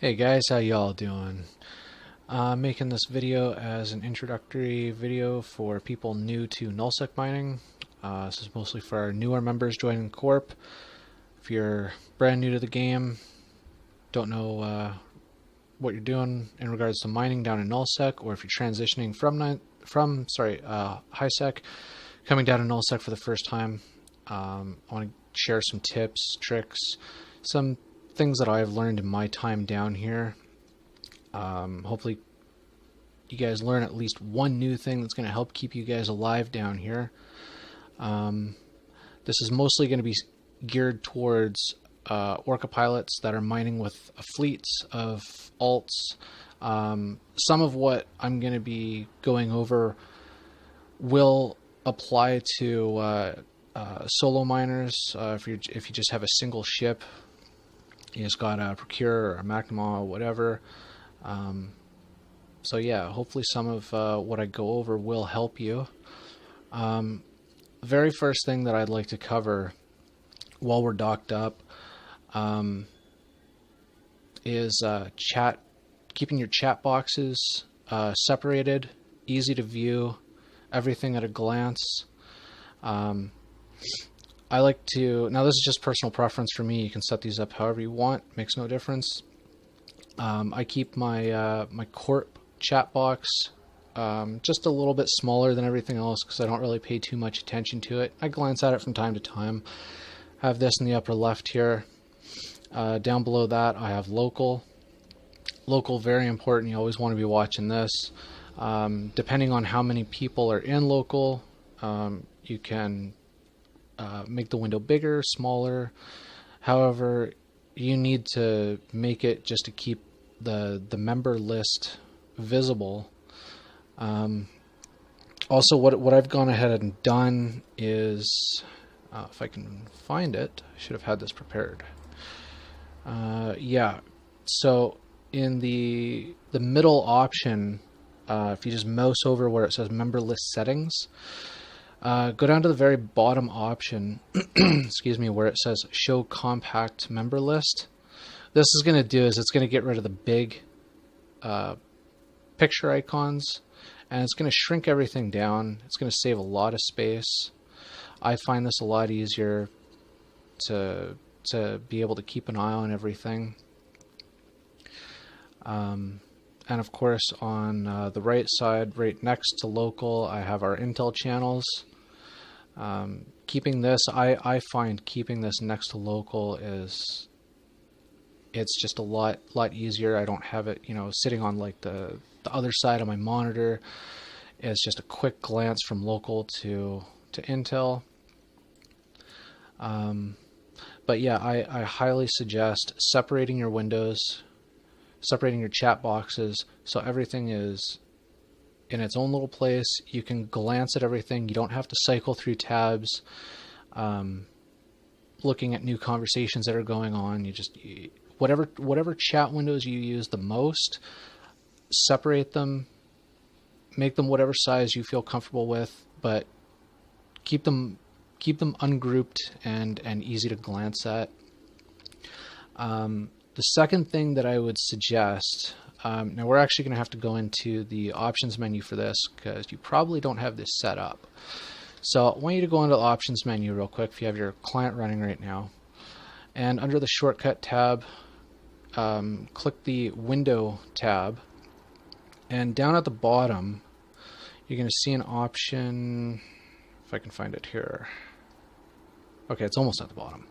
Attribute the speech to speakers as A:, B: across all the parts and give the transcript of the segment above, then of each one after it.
A: Hey guys, how y'all doing? I'm making this video as an introductory video for people new to null-sec mining. This is mostly for our newer members joining Corp. If you're brand new to the game, don't know what you're doing in regards to mining down in null-sec, or if you're transitioning from high-sec, coming down to null-sec for the first time, I want to share some tips, tricks, some things that I've learned in my time down here. Hopefully you guys learn at least one new thing that's going to help keep you guys alive down here. This is mostly going to be geared towards Orca pilots that are mining with a fleet of alts. Some of what I'm going to be going over will apply to solo miners. If you just have a single ship, you just got a Procure or a McNamara or whatever. So yeah, hopefully some of what I go over will help you. The very first thing that I'd like to cover while we're docked up is keeping your chat boxes separated, easy to view, everything at a glance. I like to, now this is just personal preference for me, you can set these up however you want, makes no difference. I keep my my Corp chat box just a little bit smaller than everything else because I don't really pay too much attention to it. I glance at it from time to time. I have this in the upper left here. Down below that I have local. Local, very important, you always want to be watching this. Depending on how many people are in local, you can make the window bigger, smaller. However, you need to make it just to keep the member list visible. Also, what I've gone ahead and done is, if I can find it, I should have had this prepared. Yeah, so in the middle option, if you just mouse over where it says member list settings, go down to the very bottom option, excuse me, where it says show compact member list. This is going to do is it's going to get rid of the big picture icons, and it's going to shrink everything down. It's going to save a lot of space. I find this a lot easier to be able to keep an eye on everything. And of course on the right side, right next to local, I have our Intel channels. Keeping this, I find keeping this next to local it's just a lot easier. I don't have it, sitting on like the other side of my monitor. It's just a quick glance from local to Intel. But yeah, I highly suggest separating your windows, separating your chat boxes, so everything is in its own little place. You can glance at everything. You don't have to cycle through tabs, looking at new conversations that are going on. You just, whatever chat windows you use the most, separate them, make them whatever size you feel comfortable with, but keep them ungrouped and easy to glance at. The second thing that I would suggest, now we're actually going to have to go into the options menu for this because you probably don't have this set up. So I want you to go into the options menu real quick if you have your client running right now. And under the shortcut tab, click the window tab. And down at the bottom, you're going to see an option, if I can find it here. Okay, it's almost at the bottom.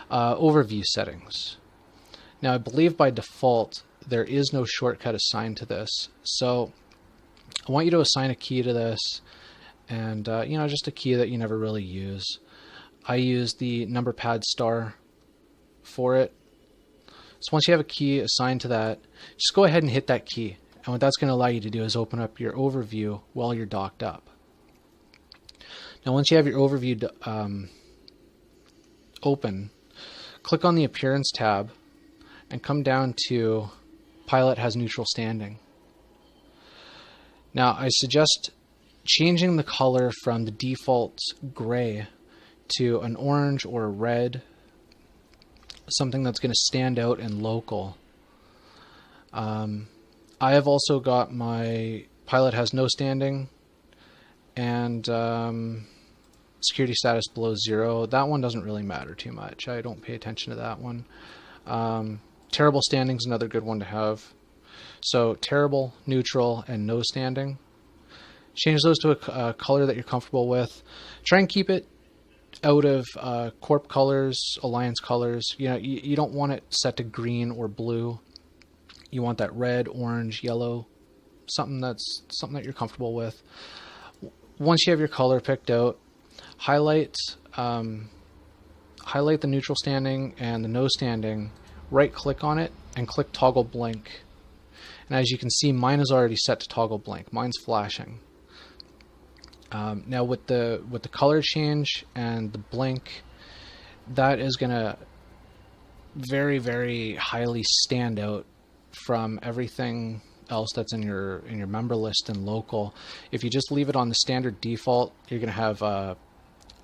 A: Overview settings. Now I believe by default there is no shortcut assigned to this, so I want you to assign a key to this, and just a key that you never really use. I use the number pad star for it. So once you have a key assigned to that, just go ahead and hit that key, and what that's going to allow you to do is open up your overview while you're docked up. Now once you have your overview open, click on the appearance tab and come down to pilot has neutral standing. Now I suggest changing the color from the default gray to an orange or a red, something that's going to stand out in local. I have also got my pilot has no standing and security status below 0. That one doesn't really matter too much. I don't pay attention to that one. Terrible standing is another good one to have. So terrible, neutral, and no standing. Change those to a color that you're comfortable with. Try and keep it out of corp colors, alliance colors. You know, you don't want it set to green or blue. You want that red, orange, yellow, something that you're comfortable with. Once you have your color picked out, highlight the neutral standing and the no standing. Right click on it and click toggle blink. And as you can see, mine is already set to toggle blink. Mine's flashing. Now with the color change and the blink, that is going to very, very highly stand out from everything else that's in your member list and local. If you just leave it on the standard default, you're going to have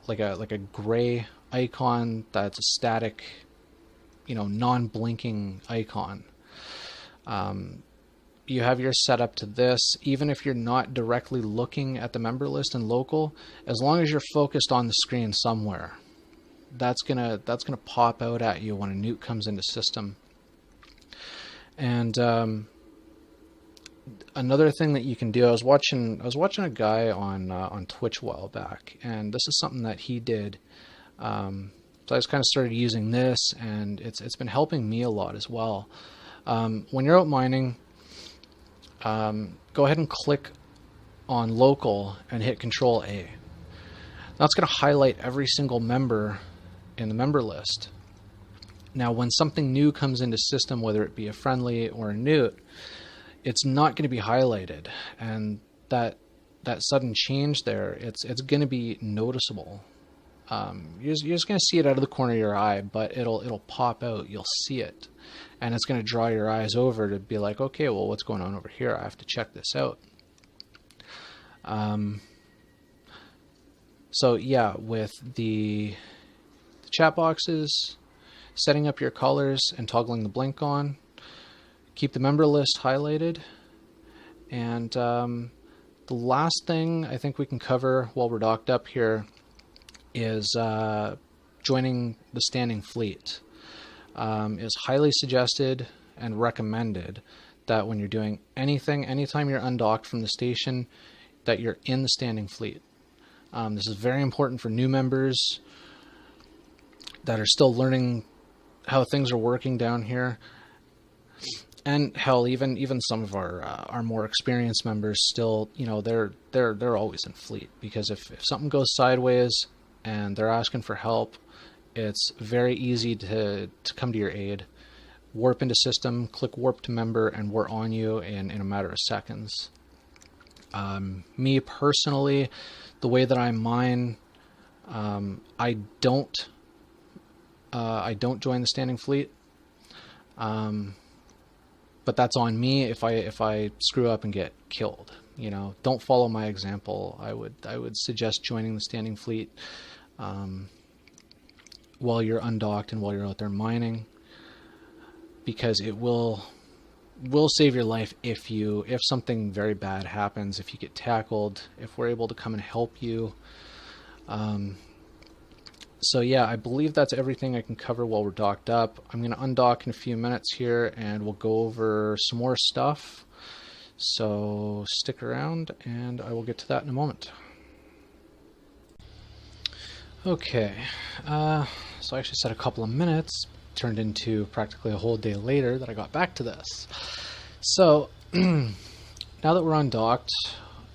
A: like a gray icon that's a static, non-blinking icon. You have yours set up to this. Even if you're not directly looking at the member list and local, as long as you're focused on the screen somewhere, that's gonna pop out at you when a nuke comes into system. And another thing that you can do, I was watching a guy on Twitch a while back, and this is something that he did. So I just kind of started using this, and it's been helping me a lot as well. When you're out mining, go ahead and click on local and hit Control A. That's going to highlight every single member in the member list. Now, when something new comes into system, whether it be a friendly or a newt, it's not going to be highlighted, and that sudden change there, it's going to be noticeable. You're just going to see it out of the corner of your eye, but it'll pop out. You'll see it, and it's going to draw your eyes over to be like, okay, well, what's going on over here? I have to check this out. So yeah, with the chat boxes, setting up your colors and toggling the blink on, keep the member list highlighted, and the last thing I think we can cover while we're docked up here is joining the standing fleet. Is highly suggested and recommended that when you're doing anything, anytime you're undocked from the station, that you're in the standing fleet. This is very important for new members that are still learning how things are working down here. And hell, even some of our more experienced members still, they're always in fleet, because if something goes sideways and they're asking for help, it's very easy to come to your aid. Warp into system, click warp to member, and we're on you in a matter of seconds. Me personally, the way that I mine, I don't join the standing fleet. But that's on me if I screw up and get killed. Don't follow my example. I would suggest joining the standing fleet while you're undocked and while you're out there mining, because it will save your life if something very bad happens, if you get tackled, if we're able to come and help you. So yeah, I believe that's everything I can cover while we're docked up. I'm going to undock in a few minutes here, and we'll go over some more stuff. So stick around, and I will get to that in a moment. Okay, so I actually said a couple of minutes, turned into practically a whole day later that I got back to this. So now that we're undocked,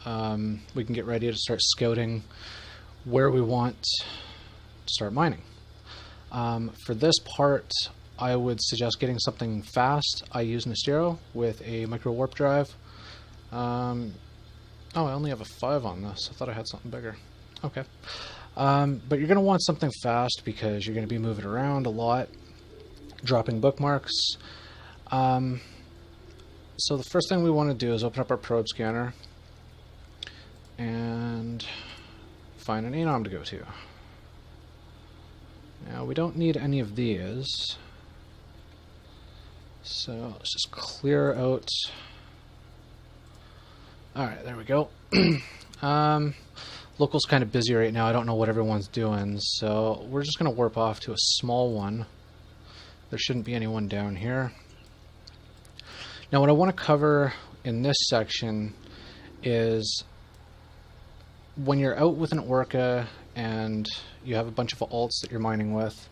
A: we can get ready to start scouting where we want to start mining. For this part, I would suggest getting something fast. I use Nestero with a micro warp drive. Oh, I only have a 5 on this. I thought I had something bigger. Okay. But you're going to want something fast because you're going to be moving around a lot, dropping bookmarks. So the first thing we want to do is open up our probe scanner and find an anom to go to. Now, we don't need any of these, So let's just clear out. Alright, there we go. Local's kind of busy right now. I don't know what everyone's doing, so we're just going to warp off to a small one. There shouldn't be anyone down here. Now what I want to cover in this section is when you're out with an orca and you have a bunch of alts that you're mining with,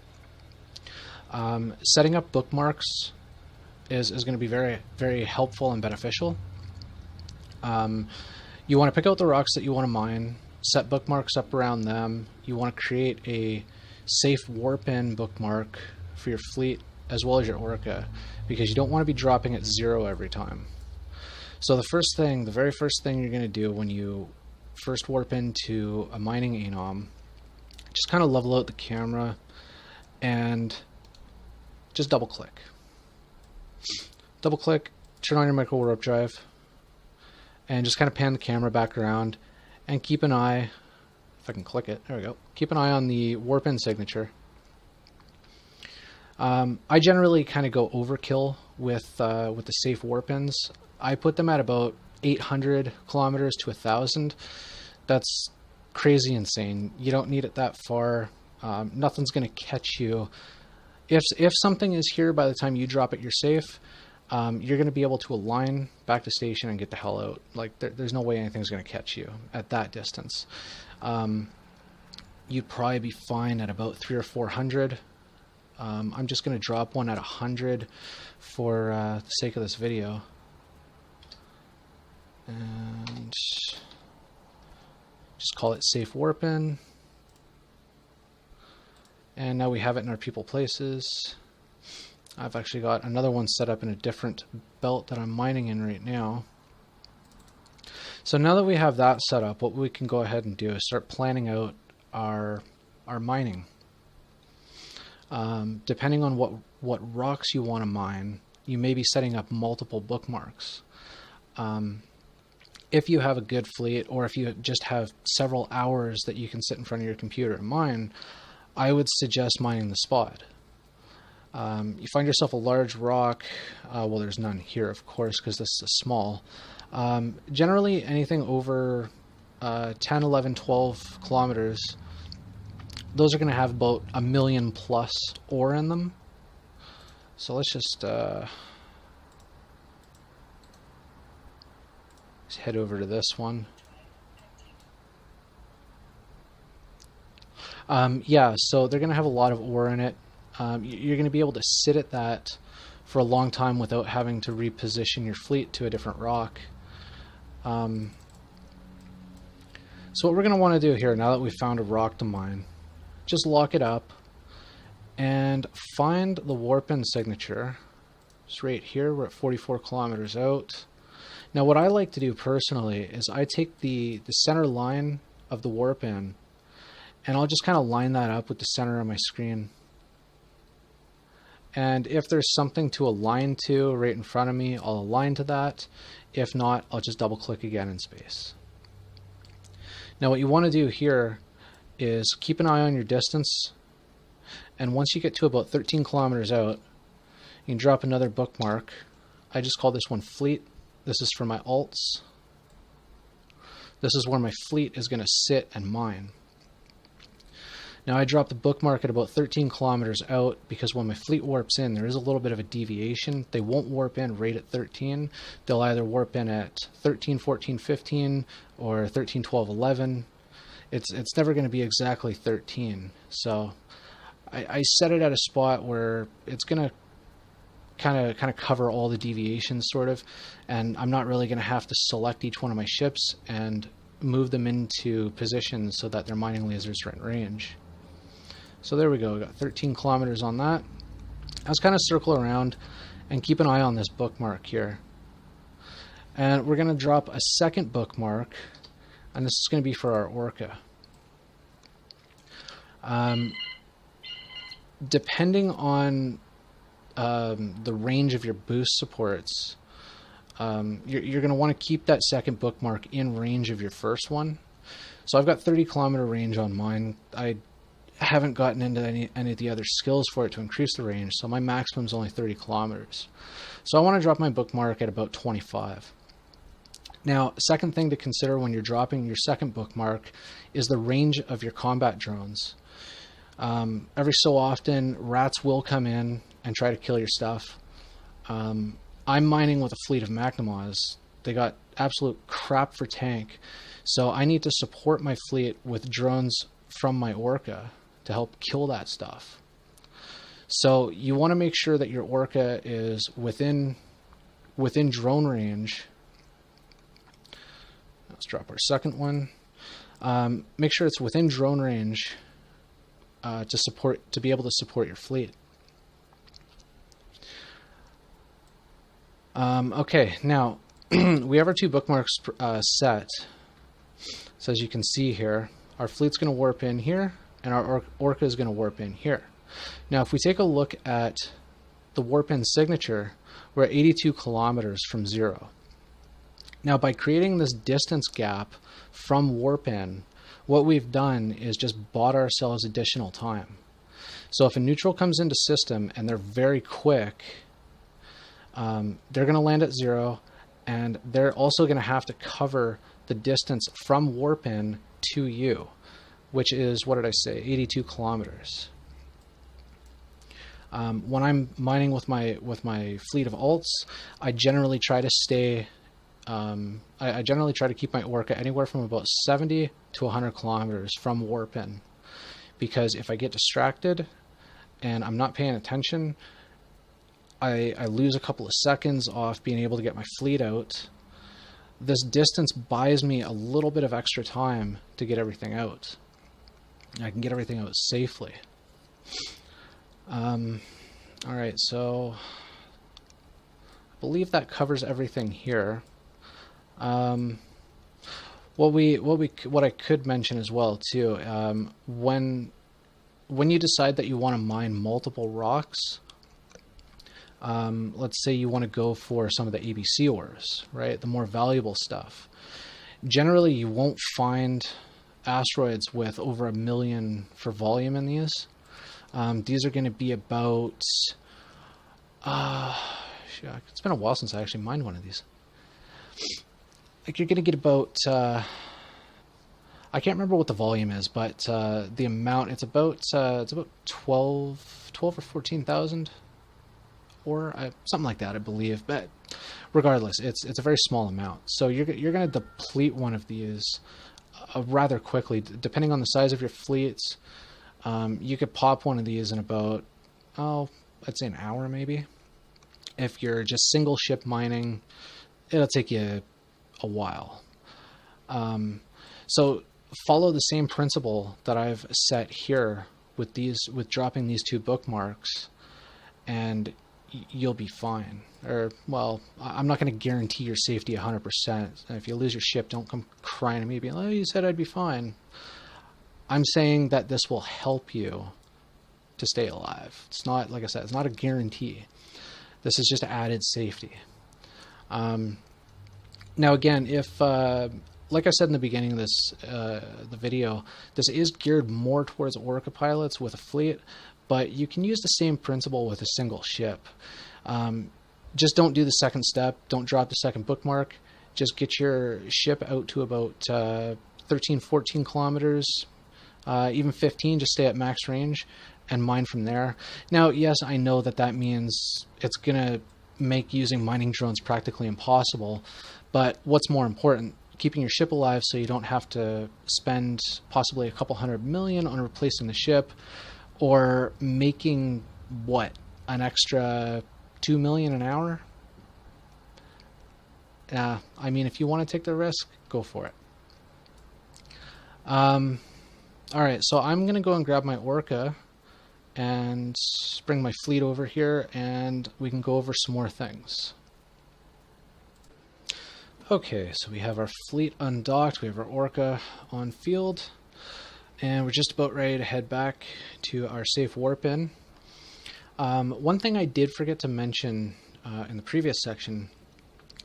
A: setting up bookmarks is going to be very, very helpful and beneficial. You want to pick out the rocks that you want to mine, set bookmarks up around them. You want to create a safe warp-in bookmark for your fleet as well as your orca, because you don't want to be dropping at 0 every time. So the very first thing you're going to do when you first warp into a mining anom, just kind of level out the camera and just double click. Double click, turn on your micro warp drive, and just kind of pan the camera back around and keep an eye, if I can click it, there we go, keep an eye on the warp in signature. I generally kind of go overkill with the safe warp ins. I put them at about 800 kilometers to 1,000. That's crazy insane. You don't need it that far. Nothing's going to catch you. If something is here by the time you drop it, you're safe. You're going to be able to align back to station and get the hell out. Like there's no way anything's going to catch you at that distance. You'd probably be fine at about 300 or 400. I'm just going to drop one at 100 for the sake of this video. And just call it safe warp in. And now we have it in our people places. I've actually got another one set up in a different belt that I'm mining in right now. So now that we have that set up, what we can go ahead and do is start planning out our mining. Depending on what rocks you want to mine, you may be setting up multiple bookmarks. If you have a good fleet, or if you just have several hours that you can sit in front of your computer and mine, I would suggest mining the spot. You find yourself a large rock, well there's none here of course because this is small. Generally anything over 10, 11, 12 kilometers, those are going to have about 1 million plus ore in them. So let's just head over to this one. Yeah, so they're going to have a lot of ore in it. You're going to be able to sit at that for a long time without having to reposition your fleet to a different rock. So what we're going to want to do here, now that we've found a rock to mine, just lock it up and find the warp-in signature. It's right here. We're at 44 kilometers out. Now what I like to do personally is I take the center line of the warp-in and I'll just kind of line that up with the center of my screen. And if there's something to align to right in front of me, I'll align to that. If not, I'll just double click again in space. Now what you want to do here is keep an eye on your distance, and once you get to about 13 kilometers out, you can drop another bookmark. I just call this one fleet. This is for my alts. This is where my fleet is going to sit and mine. Now I dropped the bookmark at about 13 kilometers out because when my fleet warps in, there is a little bit of a deviation. They won't warp in right at 13. They'll either warp in at 13, 14, 15 or 13, 12, 11. It's never going to be exactly 13. So I set it at a spot where it's going to kind of cover all the deviations sort of, and I'm not really going to have to select each one of my ships and move them into positions so that their mining lasers are in range. So there we go, we got 13 kilometers on that. Let's kind of circle around and keep an eye on this bookmark here. And we're going to drop a second bookmark, and this is going to be for our orca. Depending on the range of your boost supports, you're going to want to keep that second bookmark in range of your first one. So I've got 30 kilometer range on mine. I haven't gotten into any of the other skills for it to increase the range, so my maximum is only 30 kilometers. So I want to drop my bookmark at about 25. Now, second thing to consider when you're dropping your second bookmark is the range of your combat drones. Every so often, rats will come in and try to kill your stuff. I'm mining with a fleet of Magnamons. They got absolute crap for tank, so I need to support my fleet with drones from my Orca to help kill that stuff. So you want to make sure that your Orca is within drone range. Let's drop our second one. Make sure it's within drone range to be able to support your fleet. Okay, now we have our two bookmarks set. So as you can see here, our fleet's going to warp in here, and our Orca is going to warp in here. Now, if we take a look at the warp in signature, we're at 82 kilometers from 0. Now, by creating this distance gap from warp in, what we've done is just bought ourselves additional time. So if a neutral comes into system and they're very quick, they're going to land at 0, and they're also going to have to cover the distance from warp in to you, which is, what did I say, 82 kilometers. When I'm mining with my fleet of alts, I generally try to stay. I generally try to keep my Orca anywhere from about 70 to 100 kilometers from warp in, because if I get distracted and I'm not paying attention, I lose a couple of seconds off being able to get my fleet out. This distance buys me a little bit of extra time to get everything out. I can get everything out safely. Alright, so I believe that covers everything here. What I could mention as well too, when you decide that you want to mine multiple rocks, let's say you want to go for some of the ABC ores, right? The more valuable stuff. Generally, you won't find asteroids with over 1 million for volume in these. These are going to be about... it's been a while since I actually mined one of these. Like, you're going to get about... I can't remember what the volume is, but the amount, it's about 12 or 14,000. Or something like that, I believe. But regardless, it's a very small amount. So you're going to deplete one of these rather quickly, depending on the size of your fleets. You could pop one of these in about, I'd say an hour maybe. If you're just single ship mining, it'll take you a while. So follow the same principle that I've set here with dropping these two bookmarks, and you'll be fine. Or, well, I'm not going to guarantee your safety 100%. If you lose your ship, don't come crying to me being like, oh, you said I'd be fine. I'm saying that this will help you to stay alive. It's not, like I said, it's not a guarantee. This is just added safety. Now again, if, like I said in the beginning of this, the video, this is geared more towards Orca pilots with a fleet, but you can use the same principle with a single ship. Just don't do the second step. Don't drop the second bookmark. Just get your ship out to about 13, 14 kilometers, even 15, just stay at max range and mine from there. Now, yes, I know that means it's going to make using mining drones practically impossible, but what's more important, keeping your ship alive so you don't have to spend possibly a couple $100 million on replacing the ship, or making, what, an extra $2 million an hour? I mean, if you want to take the risk, go for it. Alright, so I'm going to go and grab my Orca and bring my fleet over here, and we can go over some more things. Okay, so we have our fleet undocked, we have our Orca on field, and we're just about ready to head back to our safe warp in. One thing I did forget to mention in the previous section,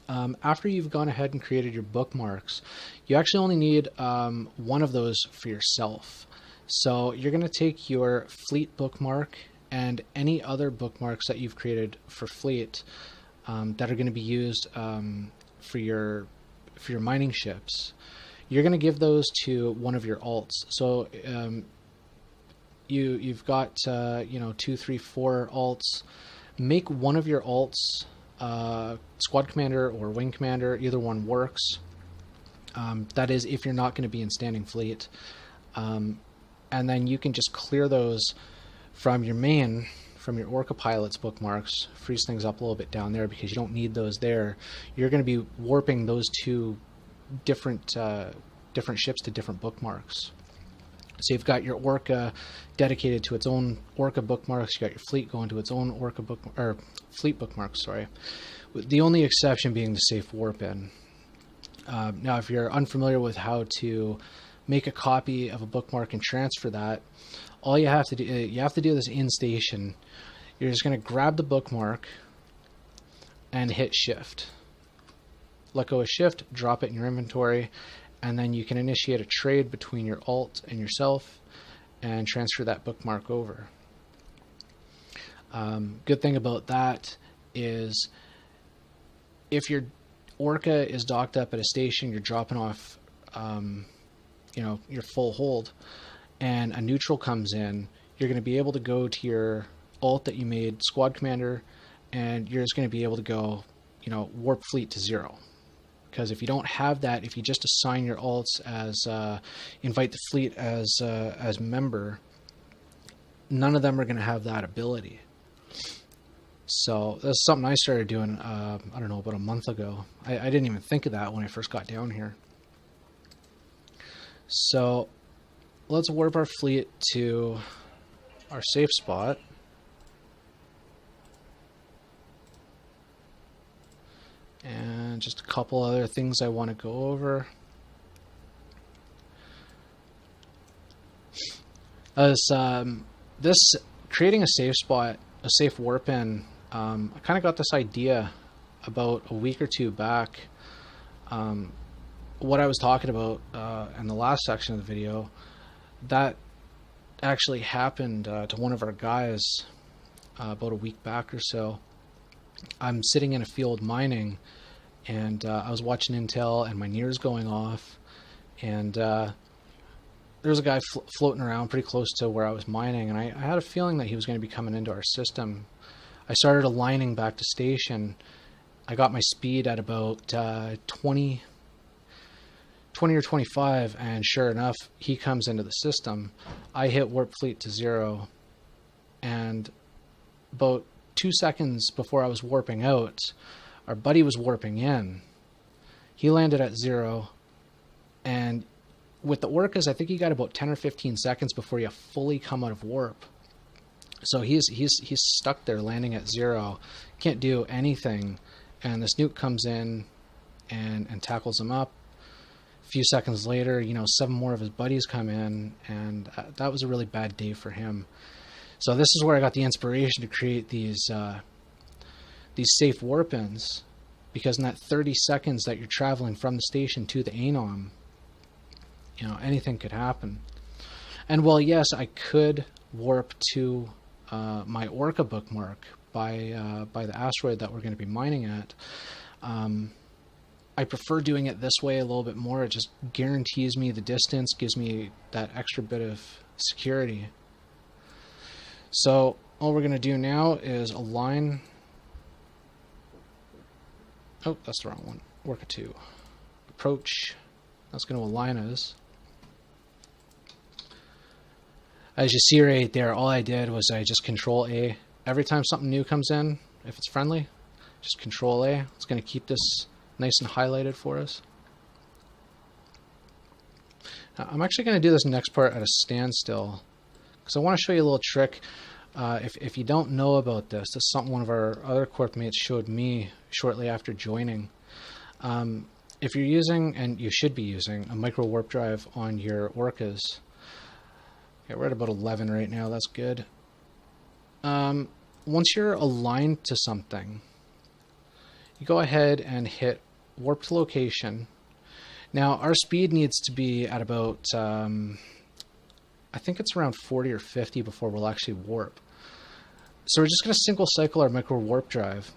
A: after you've gone ahead and created your bookmarks, you actually only need one of those for yourself. So you're going to take your fleet bookmark and any other bookmarks that you've created for fleet that are going to be used for your mining ships. You're going to give those to one of your alts. So you've got 2, 3, 4 alts. Make one of your alts squad commander or wing commander. Either one works. That is if you're not going to be in standing fleet. And then you can just clear those from your Orca pilots bookmarks, freeze things up a little bit down there because you don't need those there. You're going to be warping those two different ships to different bookmarks. So you've got your Orca dedicated to its own Orca bookmarks. You got your fleet going to its own Orca fleet bookmarks. Sorry, the only exception being the safe warp in. Now, if you're unfamiliar with how to make a copy of a bookmark and transfer that, all you have to do this in station. You're just going to grab the bookmark and hit shift. Let go of shift, drop it in your inventory, and then you can initiate a trade between your alt and yourself and transfer that bookmark over. Good thing about that is if your Orca is docked up at a station, you're dropping off your full hold, and a neutral comes in, you're going to be able to go to your alt that you made squad commander, and you're just going to be able to go, warp fleet to 0. Because if you don't have that, if you just assign your alts as invite the fleet as member, none of them are going to have that ability. So that's something I started doing, I don't know, about a month ago. I didn't even think of that when I first got down here. So let's warp our fleet to our safe spot. And just a couple other things I want to go over. This creating a safe spot, a safe warp in, I kind of got this idea about a week or two back. What I was talking about in the last section of the video, that actually happened to one of our guys about a week back or so. I'm sitting in a field mining, and I was watching Intel, and my NIR's going off, and there was a guy floating around pretty close to where I was mining, and I had a feeling that he was going to be coming into our system. I started aligning back to station. I got my speed at about 20 or 25, and sure enough, he comes into the system. I hit warp fleet to 0, and about 2 seconds before I was warping out, our buddy was warping in. He landed at 0, and with the Orcas, I think he got about 10 or 15 seconds before you fully come out of warp. So he's stuck there landing at 0, can't do anything, and this nuke comes in and tackles him up. A few seconds later, 7 more of his buddies come in, and that was a really bad day for him. So this is where I got the inspiration to create these safe warp-ins, because in that 30 seconds that you're traveling from the station to the ANOM, anything could happen. And while yes, I could warp to my Orca bookmark by the asteroid that we're going to be mining at, I prefer doing it this way a little bit more. It just guarantees me the distance, gives me that extra bit of security. So all we're going to do now is align. Oh, that's the wrong one. Orca 2. Approach. That's going to align us. As you see right there, all I did was I just Control A. Every time something new comes in, if it's friendly, just Control A. It's going to keep this nice and highlighted for us. Now, I'm actually going to do this next part at a standstill, because I want to show you a little trick. If you don't know about this, this is something one of our other corp mates showed me shortly after joining. If you're using, and you should be using, a micro warp drive on your Orcas. Okay, we're at about 11 right now, that's good. Once you're aligned to something, you go ahead and hit warp to location. Now our speed needs to be at about I think it's around 40 or 50 before we'll actually warp. So we're just going to single cycle our micro warp drive.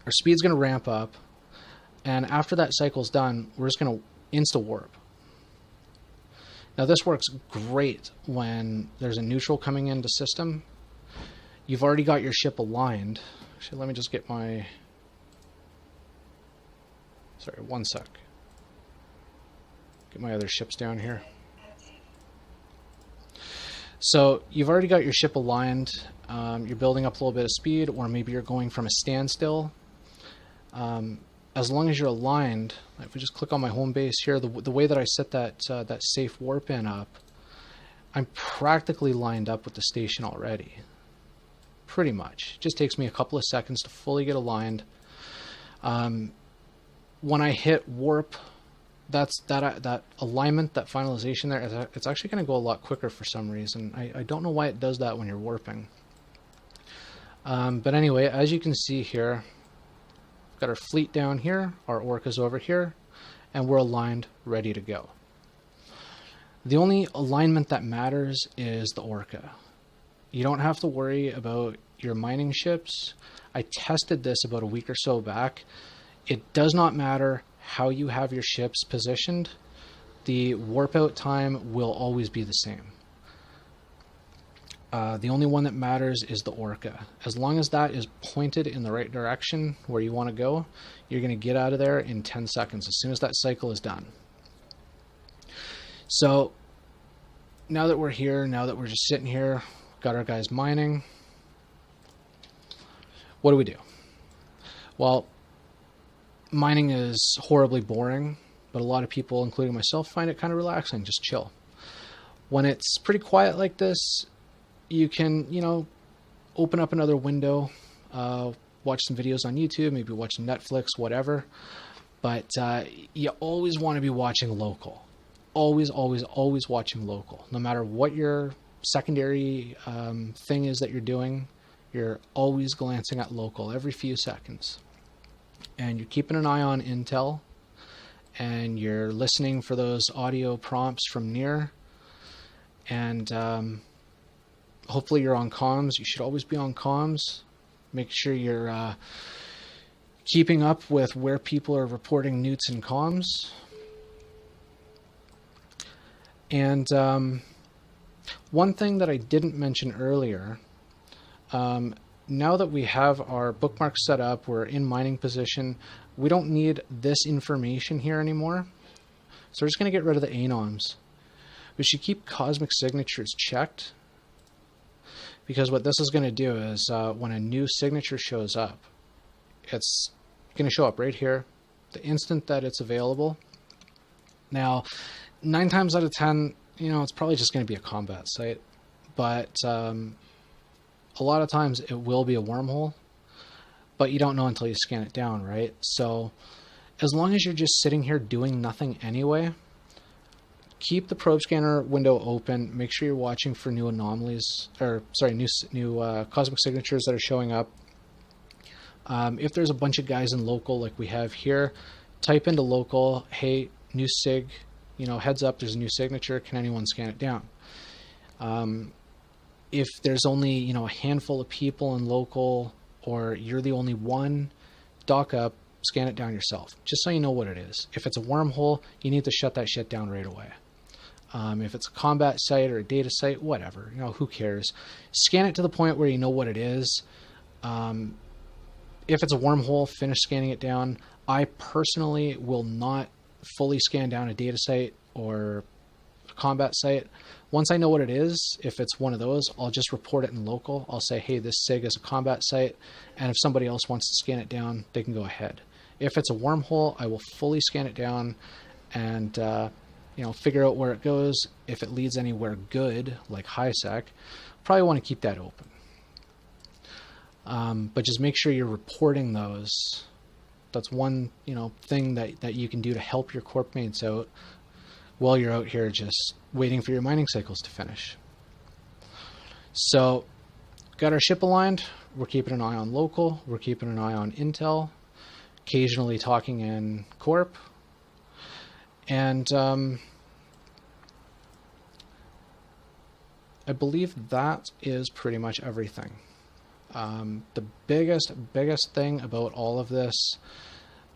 A: Our speed's going to ramp up, and after that cycle's done, we're just going to insta warp. Now this works great when there's a neutral coming into system. You've already got your ship aligned. Actually, let me just get my... Sorry, one sec. Get my other ships down here. So you've already got your ship aligned. You're building up a little bit of speed, or maybe you're going from a standstill. As long as you're aligned, if we just click on my home base here, the way that I set that safe warp in up, I'm practically lined up with the station already. Pretty much. It just takes me a couple of seconds to fully get aligned. When I hit warp, that alignment, that finalization there, it's actually going to go a lot quicker for some reason. I don't know why it does that when you're warping. But anyway, as you can see here, we've got our fleet down here, our orcas over here, and we're aligned, ready to go. The only alignment that matters is the orca. You don't have to worry about your mining ships. I tested this about a week or so back. It does not matter how you have your ships positioned. The warp out time will always be the same. The only one that matters is the orca. As long as that is pointed in the right direction where you want to go, you're going to get out of there in 10 seconds as soon as that cycle is done. So now that we're here, now that we're just sitting here, got our guys mining, what do? Well, mining is horribly boring, but a lot of people, including myself, find it kind of relaxing, just chill. When it's pretty quiet like this, you can, open up another window, watch some videos on YouTube, maybe watch Netflix, whatever. But you always want to be watching local. Always, always, always watching local. No matter what your secondary thing is that you're doing, you're always glancing at local every few seconds. And you're keeping an eye on intel, and you're listening for those audio prompts from near, and hopefully you're on comms. You should always be on comms. Make sure you're keeping up with where people are reporting newts and comms. And one thing that I didn't mention earlier, now that we have our bookmarks set up, we're in mining position, we don't need this information here anymore. So we're just going to get rid of the anoms. We should keep cosmic signatures checked, because what this is going to do is when a new signature shows up, it's going to show up right here the instant that it's available. Now, 9 times out of 10, it's probably just going to be a combat site, but a lot of times it will be a wormhole, but you don't know until you scan it down, right? So as long as you're just sitting here doing nothing anyway, keep the probe scanner window open. Make sure you're watching for new anomalies, or sorry, new cosmic signatures that are showing up. If there's a bunch of guys in local like we have here, type into local, hey, new sig, heads up, there's a new signature. Can anyone scan it down? If there's only, a handful of people in local, or you're the only one, dock up, scan it down yourself, just so you know what it is. If it's a wormhole, you need to shut that shit down right away. If it's a combat site or a data site, whatever, who cares? Scan it to the point where you know what it is. If it's a wormhole, finish scanning it down. I personally will not fully scan down a data site or a combat site. Once I know what it is, if it's one of those, I'll just report it in local. I'll say, hey, this SIG is a combat site, and if somebody else wants to scan it down, they can go ahead. If it's a wormhole, I will fully scan it down and figure out where it goes. If it leads anywhere good, like HSCB, probably want to keep that open. But just make sure you're reporting those. That's one thing that you can do to help your corp mates out while you're out here just waiting for your mining cycles to finish. So, got our ship aligned. We're keeping an eye on local. We're keeping an eye on intel. Occasionally talking in corp. And I believe that is pretty much everything. The biggest thing about all of this,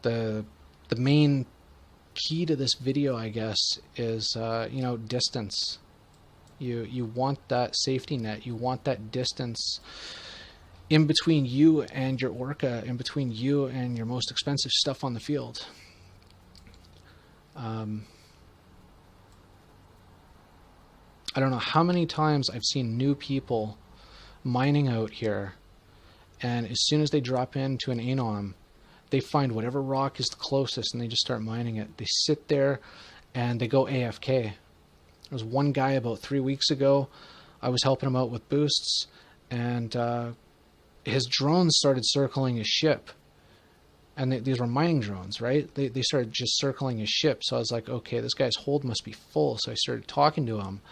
A: the main key to this video, I guess, is you know, distance. You want that safety net. You want that distance in between you and your orca, in between you and your most expensive stuff on the field. I don't know how many times I've seen new people mining out here, and as soon as they drop into an anom, they find whatever rock is the closest and they just start mining it. They sit there and they go AFK. There was one guy about 3 weeks ago, I was helping him out with boosts, and his drones started circling his ship. And these were mining drones, right? They started just circling his ship. So I was like, okay, this guy's hold must be full. So I started talking to him,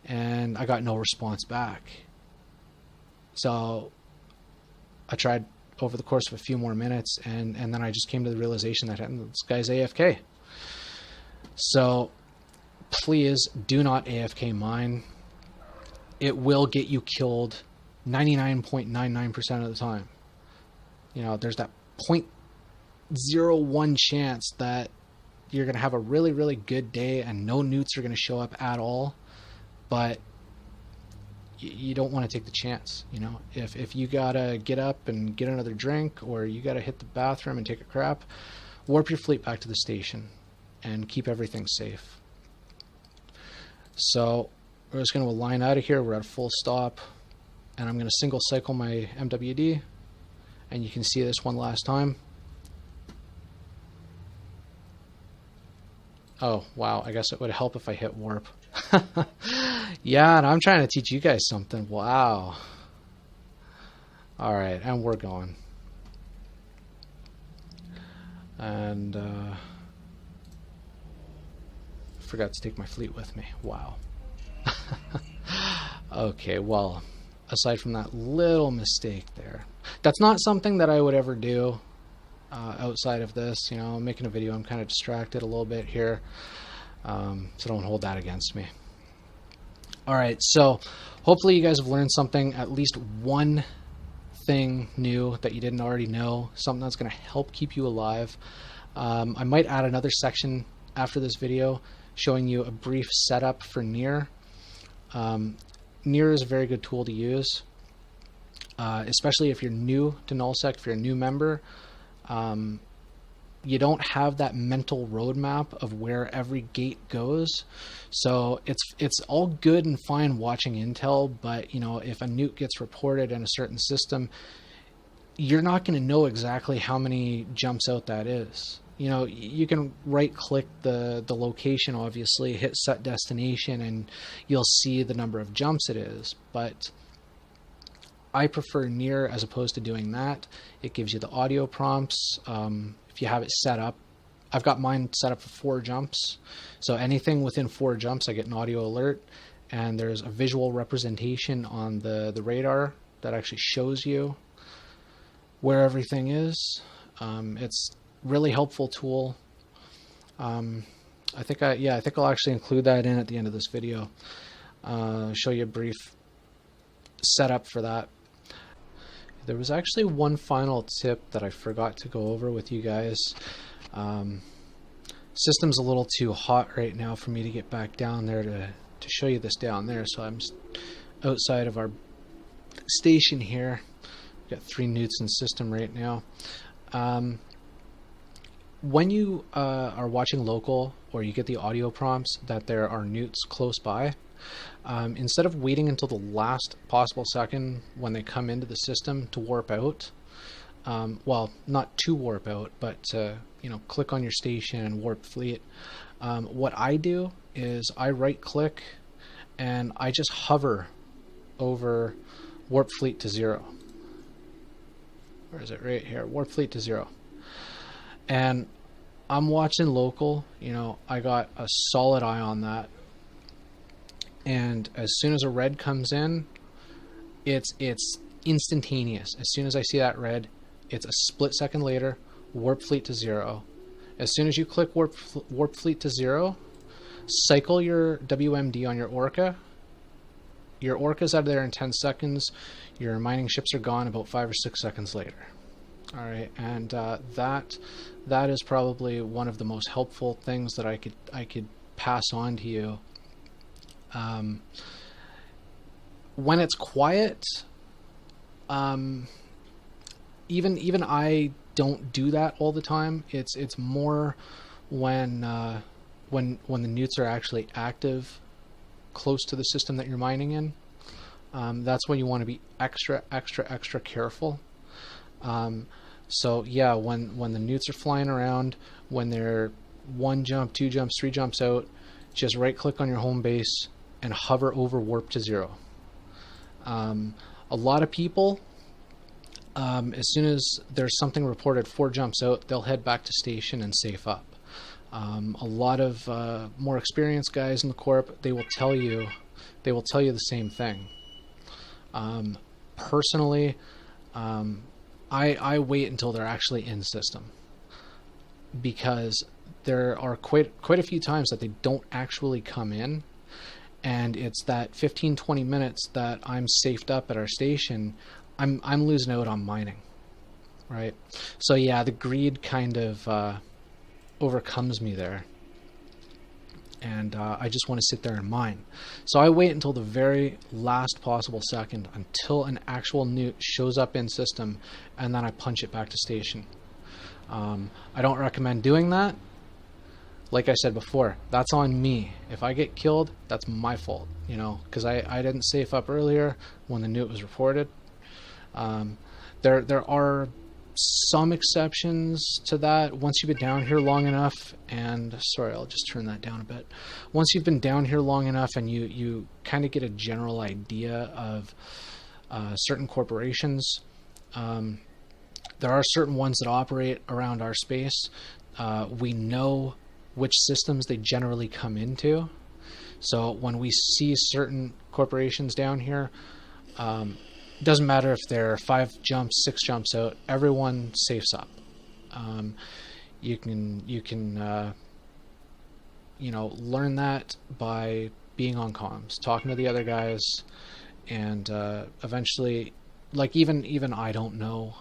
A: and I got no response back. So I tried over the course of a few more minutes, and then I just came to the realization that this guy's AFK. So please do not AFK mine. It will get you killed 99.99% of the time. You know, there's that 0.01 chance that you're going to have a really, really good day and no newts are going to show up at all. But you don't want to take the chance. You know, if you got to get up and get another drink, or you got to hit the bathroom and take a crap, warp your fleet back to the station and keep everything safe. So we're just going to line out of here. We're at a full stop, and I'm going to single cycle my MWD, and you can see this one last time. Oh, wow. I guess it would help if I hit warp. Yeah, and I'm trying to teach you guys something. Wow. All right, and we're going. And forgot to take my fleet with me. Wow. Okay, well, aside from that little mistake there, that's not something that I would ever do outside of this. You know, I'm making a video, I'm kind of distracted a little bit here, so don't hold that against me. All right, so hopefully you guys have learned something, at least one thing new that you didn't already know, something that's going to help keep you alive. I might add another section after this video showing you a brief setup for NEAR. NEAR is a very good tool to use, especially if you're new to null-sec, if you're a new member. You don't have that mental roadmap of where every gate goes. So it's all good and fine watching intel, but you know, if a nuke gets reported in a certain system, you're not going to know exactly how many jumps out that is. You know, you can right click the location, obviously, hit set destination, and you'll see the number of jumps it is. But I prefer NEAR as opposed to doing that. It gives you the audio prompts. If you have it set up, I've got mine set up for 4 jumps. So anything within 4 jumps, I get an audio alert, and there's a visual representation on the radar that actually shows you where everything is. It's really helpful tool. I think I'll actually include that in at the end of this video. Show you a brief setup for that. There was actually one final tip that I forgot to go over with you guys. System's a little too hot right now for me to get back down there to show you this down there, so I'm outside of our station here. We've got 3 newts in system right now. When you are watching local, or you get the audio prompts that there are newts close by, instead of waiting until the last possible second when they come into the system to warp out, well, not to warp out, but to, you know, click on your station and warp fleet, what I do is I right click and I just hover over warp fleet to 0. Where is it? Right here, warp fleet to 0. And I'm watching local, you know, I got a solid eye on that. And as soon as a red comes in, it's instantaneous. As soon as I see that red, it's a split second later, warp fleet to 0. As soon as you click warp fleet to 0, cycle your WMD on your orca, your orca's out of there in 10 seconds. Your mining ships are gone about 5 or 6 seconds later. All right, and that is probably one of the most helpful things that I could pass on to you. When it's quiet, even I don't do that all the time. It's more when the newts are actually active close to the system that you're mining in. That's when you want to be extra careful. So yeah, when the newts are flying around, when they're 1 jump, 2 jumps, 3 jumps out, just right click on your home base and hover over warp to 0. A lot of people, as soon as there's something reported 4 jumps out, they'll head back to station and safe up. A lot of more experienced guys in the corp, they will tell you the same thing. Personally, I wait until they're actually in system, because there are quite a few times that they don't actually come in, and it's that 15-20 minutes that I'm safed up at our station, I'm losing out on mining, right? So yeah, the greed kind of overcomes me there, and I just want to sit there and mine. So I wait until the very last possible second, until an actual newt shows up in system, and then I punch it back to station. I don't recommend doing that. Like I said before, that's on me. If I get killed, that's my fault, you know, because I didn't safe up earlier when the newt was reported. There are some exceptions to that. Once you've been down here long enough, and sorry, I'll just turn that down a bit. Once you've been down here long enough and you kind of get a general idea of certain corporations, there are certain ones that operate around our space. We know which systems they generally come into. So when we see certain corporations down here, doesn't matter if they're 5 jumps, 6 jumps out, everyone safes up. You can learn that by being on comms, talking to the other guys, and eventually, like even I don't know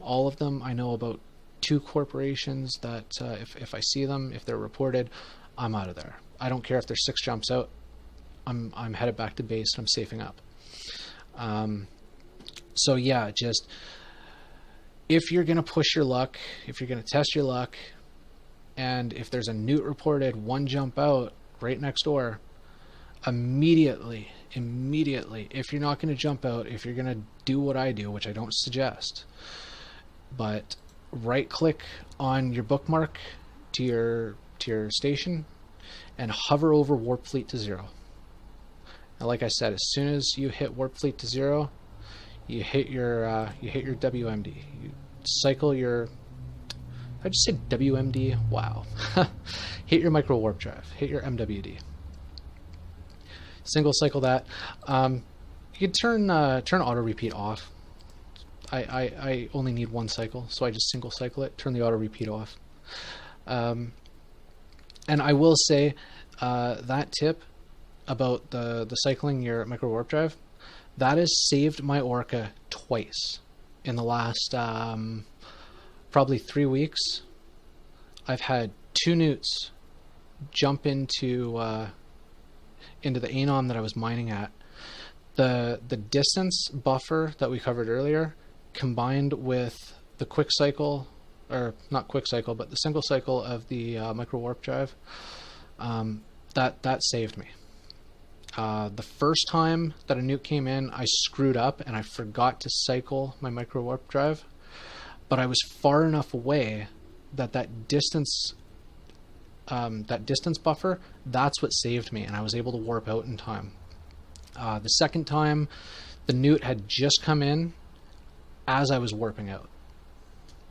A: all of them. I know about 2 corporations that if I see them, if they're reported, I'm out of there. I don't care if there's 6 jumps out. I'm headed back to base and I'm safing up. So yeah, just if you're gonna push your luck, if you're gonna test your luck, and if there's a newt reported 1 jump out right next door, immediately, if you're not gonna jump out, if you're gonna do what I do, which I don't suggest, but right click on your bookmark to your station and hover over warp fleet to 0. Now, like I said, as soon as you hit warp fleet to 0, you hit your WMD. You cycle your, I just said WMD. Wow. Hit your micro warp drive. Hit your MWD. Single cycle that. You can turn auto repeat off. I only need 1 cycle, so I just single cycle it. Turn the auto repeat off. And I will say that tip about the cycling your micro warp drive, that has saved my orca twice in the last probably 3 weeks. I've had 2 newts jump into the anom that I was mining at. The distance buffer that we covered earlier, combined with the quick cycle, or not quick cycle, but the single cycle of the micro warp drive, that saved me. The first time that a newt came in, I screwed up and I forgot to cycle my micro warp drive, but I was far enough away that distance buffer, that's what saved me, and I was able to warp out in time. The second time, the newt had just come in as I was warping out.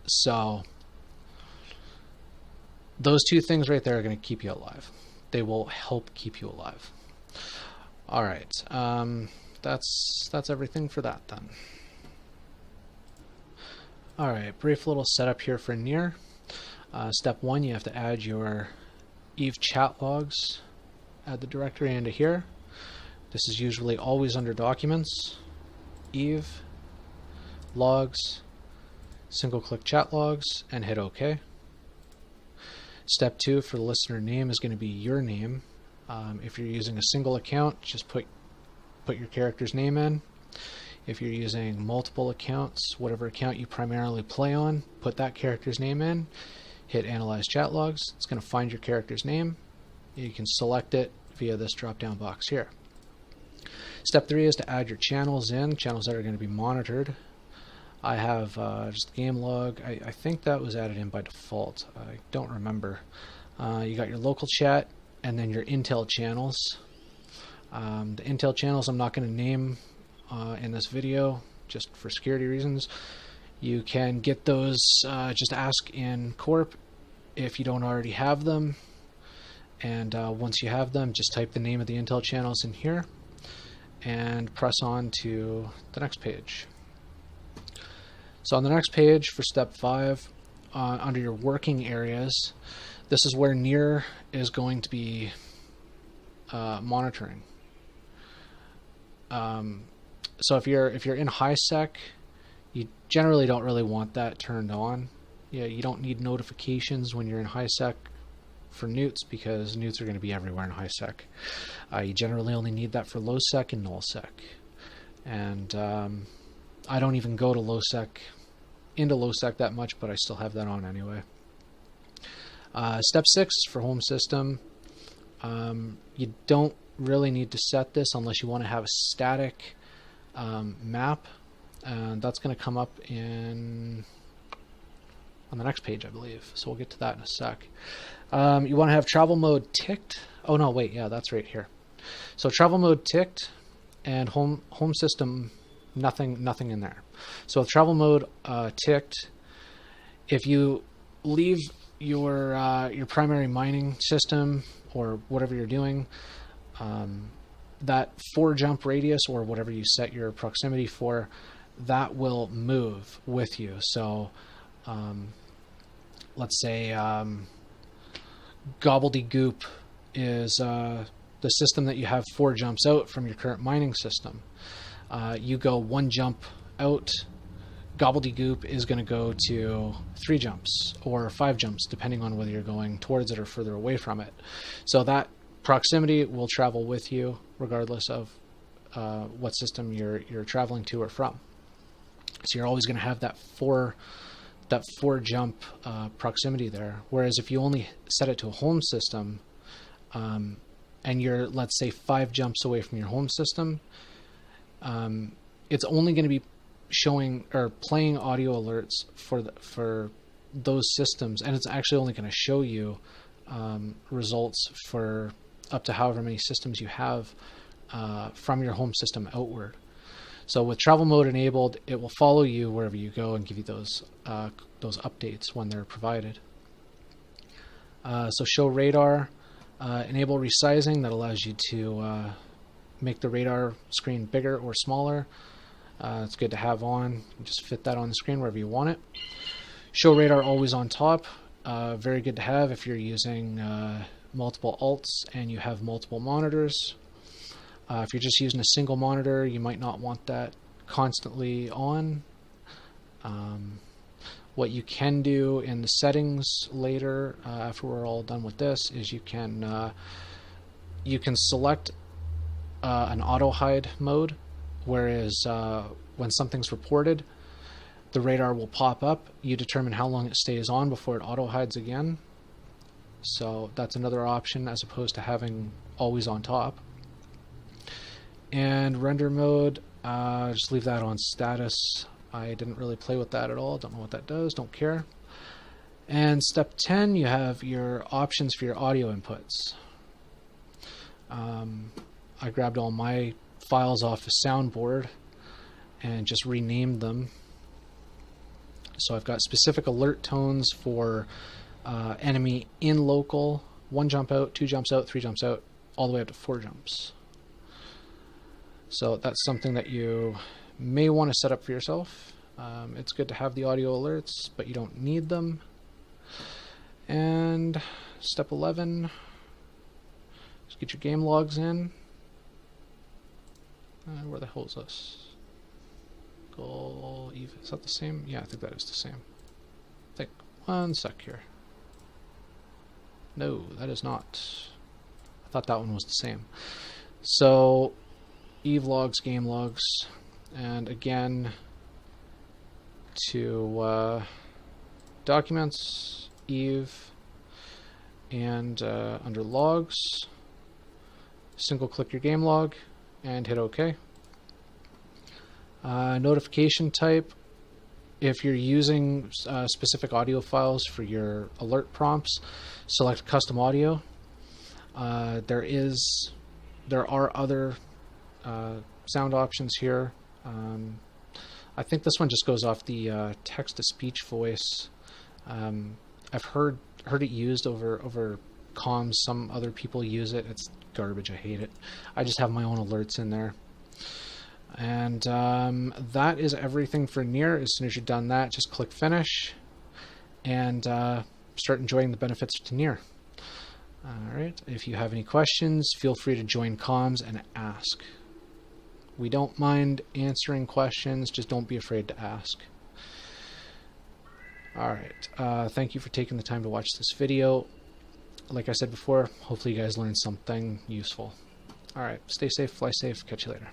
A: So those 2 things right there are going to keep you alive. They will help keep you alive. All right, that's everything for that then. All right, brief little setup here for Near. Step 1, you have to add your Eve chat logs. Add the directory into here. This is usually always under Documents, Eve, Logs, single-click chat logs, and hit OK. Step 2 for the listener name is going to be your name. If you're using a single account, just put your character's name in. If you're using multiple accounts, whatever account you primarily play on, put that character's name in. Hit Analyze Chat Logs. It's going to find your character's name. You can select it via this drop-down box here. Step 3 is to add your channels in, channels that are going to be monitored. I have just game log. I think that was added in by default. I don't remember. You got your local chat and then your Intel channels. The Intel channels I'm not going to name in this video just for security reasons. You can get those, just ask in Corp if you don't already have them. And once you have them, just type the name of the Intel channels in here and press on to the next page. So on the next page for step 5, under your working areas, this is where NEAR is going to be monitoring. So if you're in HSCB, you generally don't really want that turned on. Yeah, you don't need notifications when you're in HSCB for newts because newts are going to be everywhere in HSCB. You generally only need that for low-sec and null-sec. And I don't even go to into low-sec that much, but I still have that on anyway. Step 6 for home system. You don't really need to set this unless you want to have a static map, and that's going to come up on the next page, I believe. So we'll get to that in a sec. You want to have travel mode ticked. Oh no, wait, yeah, that's right here. So travel mode ticked and home system, nothing in there. So with travel mode ticked, if you leave your primary mining system or whatever you're doing, that 4 jump radius or whatever you set your proximity for, that will move with you. So let's say Gobbledygook is the system that you have 4 jumps out from your current mining system. You go 1 jump out, Gobbledygook is going to go to 3 jumps or 5 jumps, depending on whether you're going towards it or further away from it. So that proximity will travel with you regardless of what system you're traveling to or from. So you're always going to have that 4 jump proximity there. Whereas if you only set it to a home system, and you're, let's say, 5 jumps away from your home system, it's only going to be showing or playing audio alerts for those systems, and it's actually only going to show you results for up to however many systems you have from your home system outward. So with travel mode enabled, it will follow you wherever you go and give you those updates when they're provided. So show radar, enable resizing. That allows you to make the radar screen bigger or smaller. It's good to have on. You can just fit that on the screen wherever you want it. Show radar always on top. Very good to have if you're using multiple alts and you have multiple monitors. If you're just using a single monitor, you might not want that constantly on. What you can do in the settings later, after we're all done with this, is you can select an auto hide mode, whereas when something's reported, the radar will pop up. You determine how long it stays on before it auto hides again. So that's another option as opposed to having always on top. And render mode, just leave that on status. I didn't really play with that at all. Don't know what that does. Don't care. And step 10, you have your options for your audio inputs. I grabbed all my files off a soundboard and just renamed them. So I've got specific alert tones for enemy in local, 1 jump out, 2 jumps out, 3 jumps out, all the way up to 4 jumps. So that's something that you may want to set up for yourself. It's good to have the audio alerts, but you don't need them. And step 11, just get your game logs in. Where the hell is this? Goal, Eve, is that the same? Yeah, I think that is the same. I think, 1 sec here. No, that is not. I thought that one was the same. So, Eve logs, game logs, and again, to documents, Eve, and under logs, single click your game log and hit OK. Notification type, if you're using specific audio files for your alert prompts, select custom audio. There are other sound options here. I think this one just goes off the text-to-speech voice. I've heard it used over comms. Some other people use it. It's garbage. I hate it. I just have my own alerts in there. And that is everything for Near. As soon as you're done that, just click Finish and start enjoying the benefits to Near. Alright, if you have any questions, feel free to join comms and ask. We don't mind answering questions, just don't be afraid to ask. Alright, thank you for taking the time to watch this video. Like I said before, hopefully you guys learned something useful. Alright, stay safe, fly safe, catch you later.